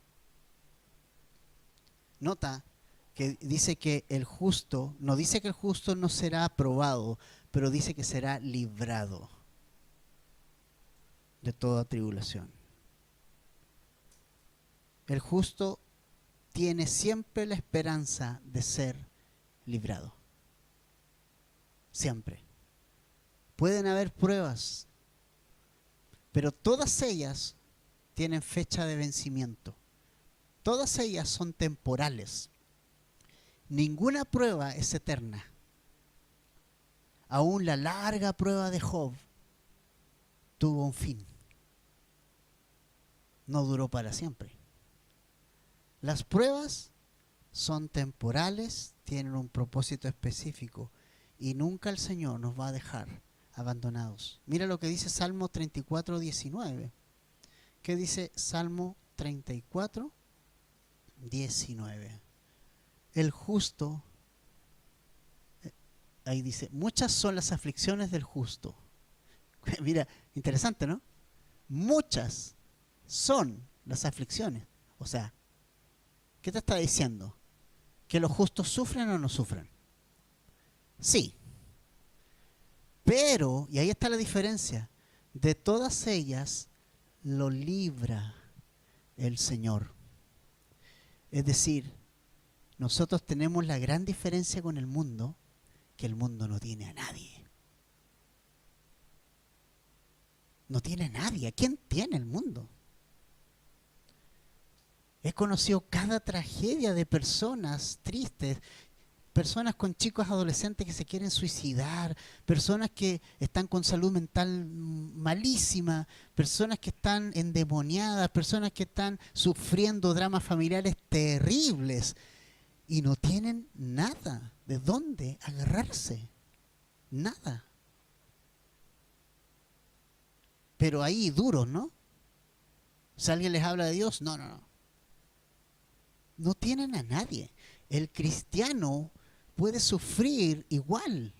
Nota que dice que el justo, no dice que el justo no será aprobado, pero dice que será librado. de toda tribulación. El justo tiene siempre la esperanza de ser librado. Siempre. Pueden haber pruebas, pero todas ellas tienen fecha de vencimiento. Todas ellas son temporales. Ninguna prueba es eterna. Aún la larga prueba de Job tuvo un fin. No duró para siempre. Las pruebas son temporales, tienen un propósito específico y nunca el Señor nos va a dejar abandonados. Mira lo que dice Salmo 34, 19. ¿Qué dice Salmo 34, 19? El justo, ahí dice, muchas son las aflicciones del justo. Mira, interesante, ¿no? Muchas son las aflicciones. O sea, ¿qué te está diciendo? ¿Que los justos sufren o no sufren? Sí. Pero, y ahí está la diferencia, de todas ellas lo libra el Señor. Es decir, nosotros tenemos la gran diferencia con el mundo, que el mundo no tiene a nadie. No tiene a nadie. ¿A quién tiene el mundo? He conocido cada tragedia de personas tristes, personas con chicos adolescentes que se quieren suicidar, personas que están con salud mental malísima, personas que están endemoniadas, personas que están sufriendo dramas familiares terribles y no tienen nada de dónde agarrarse. Nada. Pero ahí duros, ¿no? Si alguien les habla de Dios, no. No tienen a nadie. El cristiano puede sufrir igual.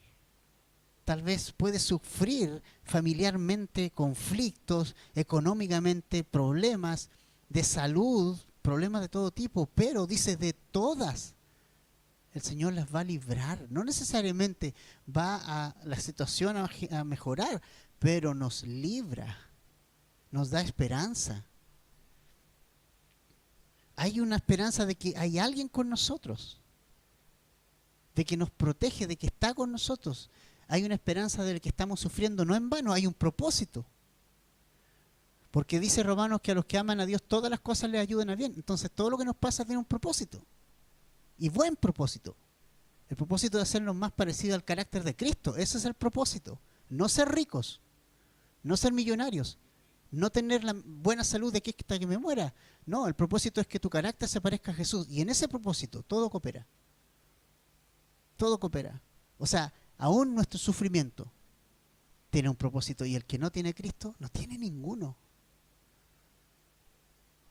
Tal vez puede sufrir familiarmente conflictos, económicamente problemas, de salud, problemas de todo tipo, pero dice de todas. El Señor las va a librar. No necesariamente va a la situación a mejorar, pero nos libra, nos da esperanza. Hay una esperanza de que hay alguien con nosotros, de que nos protege, de que está con nosotros. Hay una esperanza de que estamos sufriendo no en vano, hay un propósito. Porque dice Romanos que a los que aman a Dios todas las cosas les ayudan a bien. Entonces todo lo que nos pasa tiene un propósito. Y buen propósito. El propósito de hacernos más parecidos al carácter de Cristo. Ese es el propósito. No ser ricos, no ser millonarios, no tener la buena salud de aquí hasta que me muera. No, el propósito es que tu carácter se parezca a Jesús. Y en ese propósito todo coopera. Todo coopera. O sea, aún nuestro sufrimiento tiene un propósito. Y el que no tiene Cristo no tiene ninguno.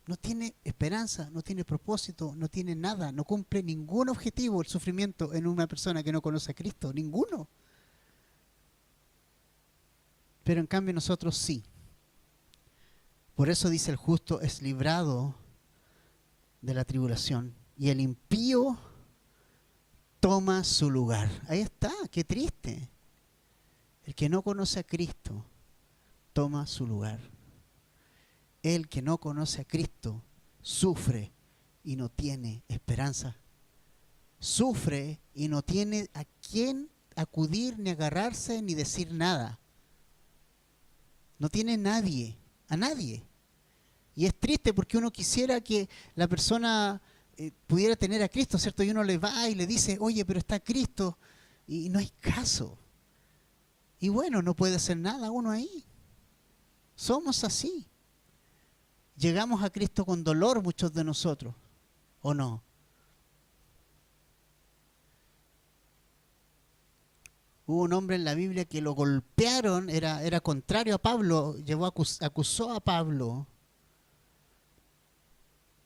No tiene esperanza, no tiene propósito, no tiene nada. No cumple ningún objetivo el sufrimiento en una persona que no conoce a Cristo. Ninguno. Pero en cambio nosotros sí. Por eso dice el justo es librado de la tribulación y el impío toma su lugar. Ahí está, qué triste. El que no conoce a Cristo toma su lugar. El que no conoce a Cristo sufre y no tiene esperanza. Sufre y no tiene a quién acudir, ni agarrarse, ni decir nada. No tiene nadie, a nadie. Y es triste porque uno quisiera que la persona pudiera tener a Cristo, ¿cierto? Y uno le va y le dice, oye, pero está Cristo. Y no hay caso. Y bueno, no puede hacer nada uno ahí. Somos así. Llegamos a Cristo con dolor muchos de nosotros, ¿o no? Hubo un hombre en la Biblia que lo golpearon, era contrario a Pablo, acusó a Pablo.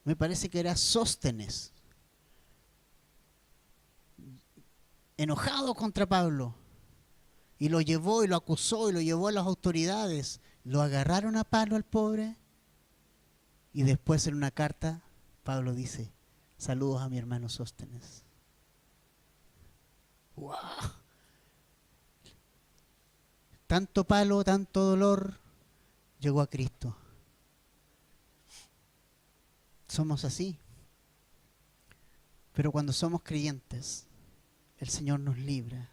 Me parece que era Sóstenes, enojado contra Pablo, y lo llevó y lo acusó y lo llevó a las autoridades. Lo agarraron a palo al pobre, y después en una carta Pablo dice, saludos a mi hermano Sóstenes. ¡Wow! Tanto palo, tanto dolor, llegó a Cristo. Somos así. Pero cuando somos creyentes, el Señor nos libra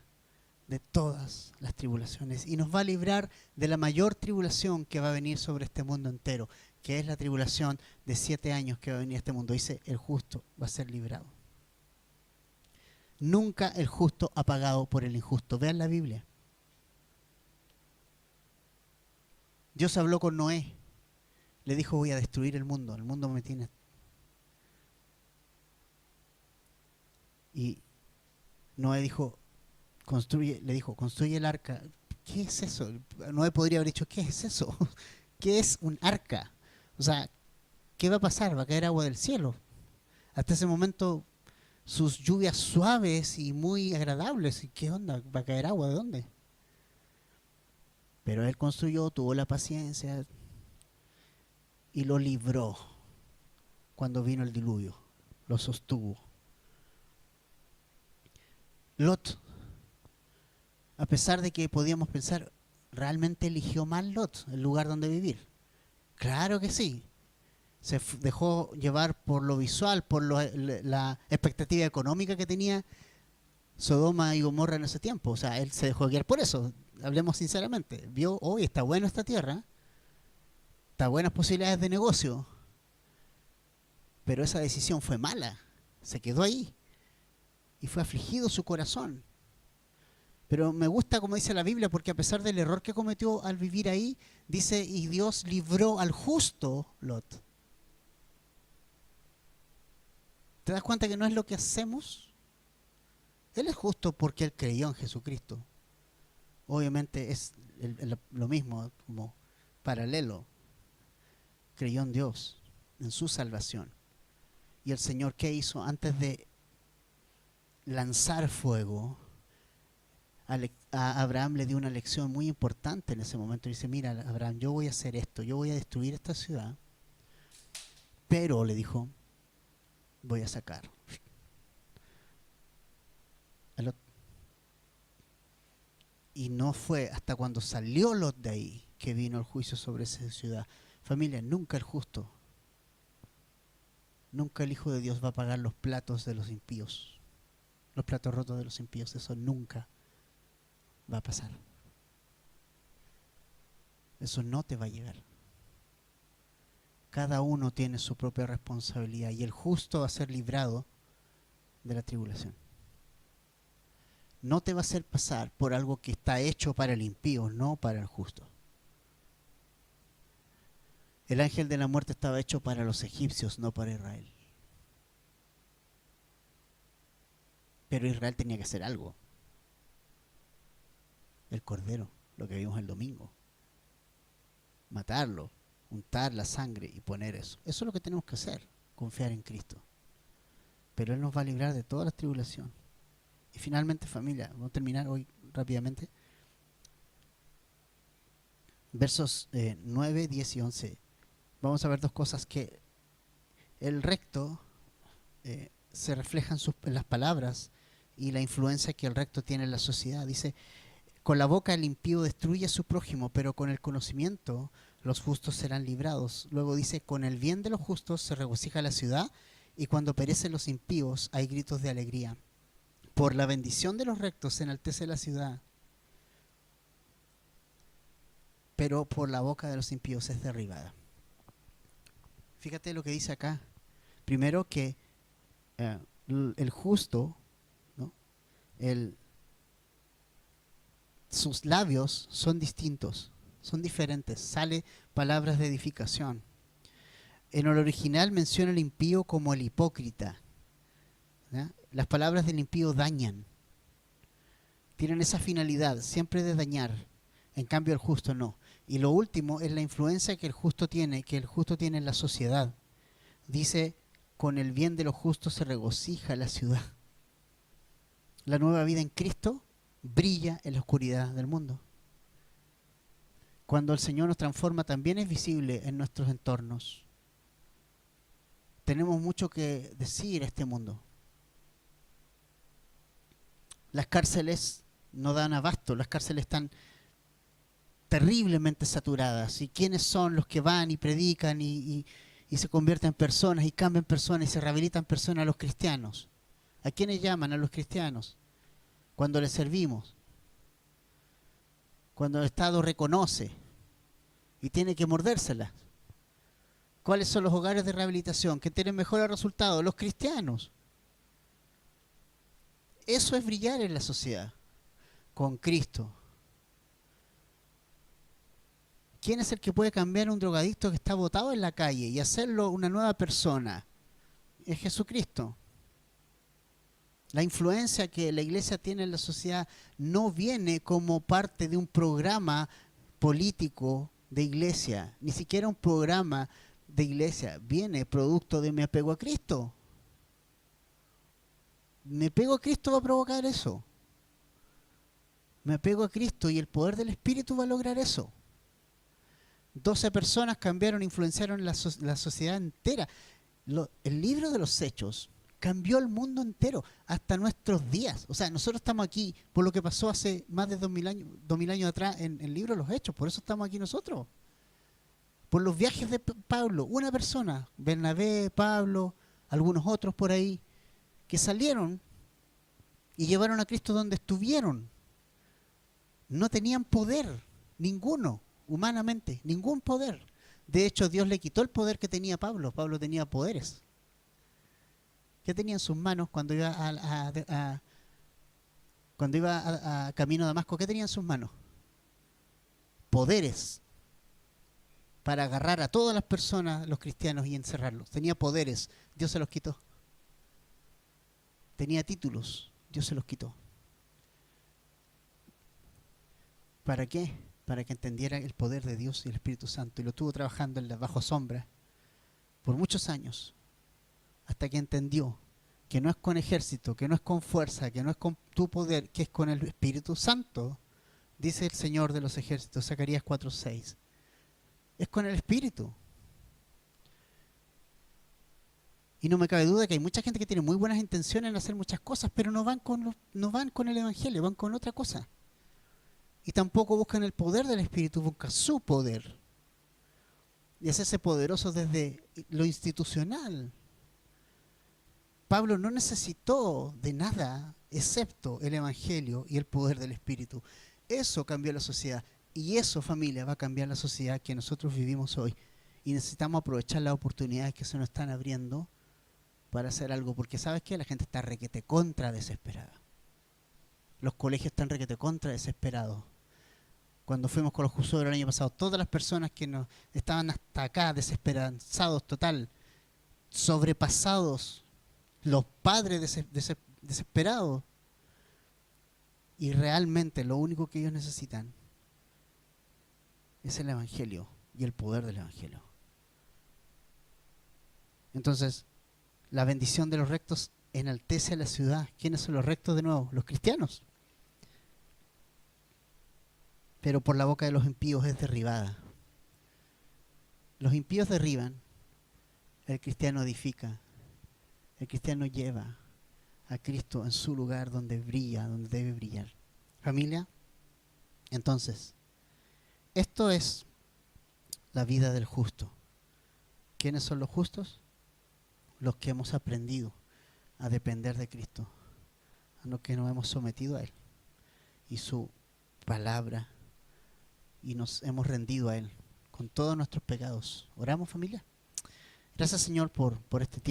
de todas las tribulaciones y nos va a librar de la mayor tribulación que va a venir sobre este mundo entero, que es la tribulación de 7 años que va a venir a este mundo. Dice, el justo va a ser librado. Nunca el justo ha pagado por el injusto. Vean la Biblia. Dios habló con Noé. Le dijo, voy a destruir el mundo me tiene. Y Noé dijo, le dijo, construye el arca. ¿Qué es eso? Noé podría haber dicho, ¿qué es eso? ¿Qué es un arca? O sea, ¿qué va a pasar? ¿Va a caer agua del cielo? Hasta ese momento, sus lluvias suaves y muy agradables. ¿Y qué onda? ¿Va a caer agua? ¿De dónde? Pero él construyó, tuvo la paciencia y lo libró cuando vino el diluvio. Lo sostuvo. Lot, a pesar de que podíamos pensar, ¿realmente eligió mal Lot el lugar donde vivir? Claro que sí. Se dejó llevar por lo visual, por la expectativa económica que tenía Sodoma y Gomorra en ese tiempo. O sea, él se dejó guiar por eso. Hablemos sinceramente. Vio, hoy está buena esta tierra, está buenas posibilidades de negocio, pero esa decisión fue mala. Se quedó ahí y fue afligido su corazón. Pero me gusta como dice la Biblia, porque a pesar del error que cometió al vivir ahí, dice, y Dios libró al justo Lot. ¿Te das cuenta que no es lo que hacemos? Él es justo porque él creyó en Jesucristo. Obviamente es lo mismo, como paralelo. Creyó en Dios, en su salvación. Y el Señor, ¿qué hizo? Antes de lanzar fuego, a Abraham le dio una lección muy importante en ese momento. Dice, mira, Abraham, yo voy a hacer esto, yo voy a destruir esta ciudad, pero, le dijo, voy a sacar a Lot. Y no fue hasta cuando salió Lot de ahí que vino el juicio sobre esa ciudad. Familia, nunca el justo, nunca el Hijo de Dios va a pagar los platos de los impíos, los platos rotos de los impíos. Eso nunca va a pasar. Eso no te va a llegar. Cada uno tiene su propia responsabilidad y el justo va a ser librado de la tribulación. No te va a hacer pasar por algo que está hecho para el impío, no para el justo. El ángel de la muerte estaba hecho para los egipcios, no para Israel. Pero Israel tenía que hacer algo. El cordero, lo que vimos el domingo. Matarlo, untar la sangre y poner eso. Eso es lo que tenemos que hacer, confiar en Cristo. Pero Él nos va a librar de todas las tribulaciones. Y finalmente, familia, vamos a terminar hoy rápidamente. Versos 9, 10 y 11. Vamos a ver dos cosas que el recto se refleja en las palabras y la influencia que el recto tiene en la sociedad. Dice, con la boca el impío destruye a su prójimo, pero con el conocimiento los justos serán librados. Luego dice, con el bien de los justos se regocija la ciudad, y cuando perecen los impíos hay gritos de alegría. Por la bendición de los rectos se enaltece la ciudad, pero por la boca de los impíos es derribada. Fíjate lo que dice acá. Primero que el justo, ¿no? Sus labios son distintos, son diferentes, sale palabras de edificación. En el original menciona el impío como el hipócrita, ¿ya? Las palabras del impío dañan, tienen esa finalidad siempre de dañar, en cambio el justo no. Y lo último es la influencia que el justo tiene en la sociedad. Dice, con el bien de los justos se regocija la ciudad. La nueva vida en Cristo brilla en la oscuridad del mundo. Cuando el Señor nos transforma, también es visible en nuestros entornos. Tenemos mucho que decir a este mundo. Las cárceles no dan abasto, las cárceles están terriblemente saturadas. ¿Y quiénes son los que van y predican y se convierten en personas y cambian personas y se rehabilitan personas? A los cristianos. ¿A quiénes llaman? A los cristianos. Cuando les servimos. Cuando el Estado reconoce y tiene que mordérselas. ¿Cuáles son los hogares de rehabilitación que tienen mejores resultados? Los cristianos. Eso es brillar en la sociedad, con Cristo. ¿Quién es el que puede cambiar a un drogadicto que está botado en la calle y hacerlo una nueva persona? Es Jesucristo. La influencia que la iglesia tiene en la sociedad no viene como parte de un programa político de iglesia, ni siquiera un programa de iglesia, viene producto de mi apego a Cristo. Mi apego a Cristo va a provocar eso. Me apego a Cristo y el poder del Espíritu va a lograr eso. 12 personas cambiaron, influenciaron la sociedad entera. El libro de los Hechos cambió el mundo entero, hasta nuestros días. O sea, nosotros estamos aquí por lo que pasó hace más de 2000 años atrás en el libro de los Hechos. Por eso estamos aquí nosotros. Por los viajes de Pablo. Una persona, Bernabé, Pablo, algunos otros por ahí, que salieron y llevaron a Cristo donde estuvieron. No tenían poder, ninguno, humanamente, ningún poder. De hecho, Dios le quitó el poder que tenía Pablo. Pablo tenía poderes. ¿Qué tenía en sus manos cuando iba a camino a Damasco? ¿Qué tenía en sus manos? Poderes para agarrar a todas las personas, los cristianos, y encerrarlos. Tenía poderes, Dios se los quitó. Tenía títulos, Dios se los quitó. ¿Para qué? Para que entendiera el poder de Dios y el Espíritu Santo. Y lo estuvo trabajando en la bajo sombra por muchos años, hasta que entendió que no es con ejército, que no es con fuerza, que no es con tu poder, que es con el Espíritu Santo, dice el Señor de los ejércitos, Zacarías 4:6. Es con el Espíritu. Y no me cabe duda que hay mucha gente que tiene muy buenas intenciones en hacer muchas cosas, pero no van con el Evangelio, van con otra cosa. Y tampoco buscan el poder del Espíritu, buscan su poder. Y hacerse poderosos desde lo institucional. Pablo no necesitó de nada excepto el Evangelio y el poder del Espíritu. Eso cambió la sociedad. Y eso, familia, va a cambiar la sociedad que nosotros vivimos hoy. Y necesitamos aprovechar las oportunidades que se nos están abriendo para hacer algo. Porque ¿sabes qué? La gente está requete contra desesperada. Los colegios están requete contra desesperados. Cuando fuimos con los Jusores el año pasado, todas las personas que nos estaban hasta acá desesperanzados total, sobrepasados, los padres desesperados. Y realmente lo único que ellos necesitan es el Evangelio y el poder del Evangelio. Entonces, la bendición de los rectos enaltece a la ciudad. ¿Quiénes son los rectos de nuevo? Los cristianos. Pero por la boca de los impíos es derribada. Los impíos derriban, el cristiano edifica. El cristiano lleva a Cristo en su lugar donde brilla, donde debe brillar. Familia, entonces, esto es la vida del justo. ¿Quiénes son los justos? Los que hemos aprendido a depender de Cristo, a los que nos hemos sometido a Él y su palabra, y nos hemos rendido a Él con todos nuestros pecados. ¿Oramos, familia? Gracias, Señor, por este tiempo.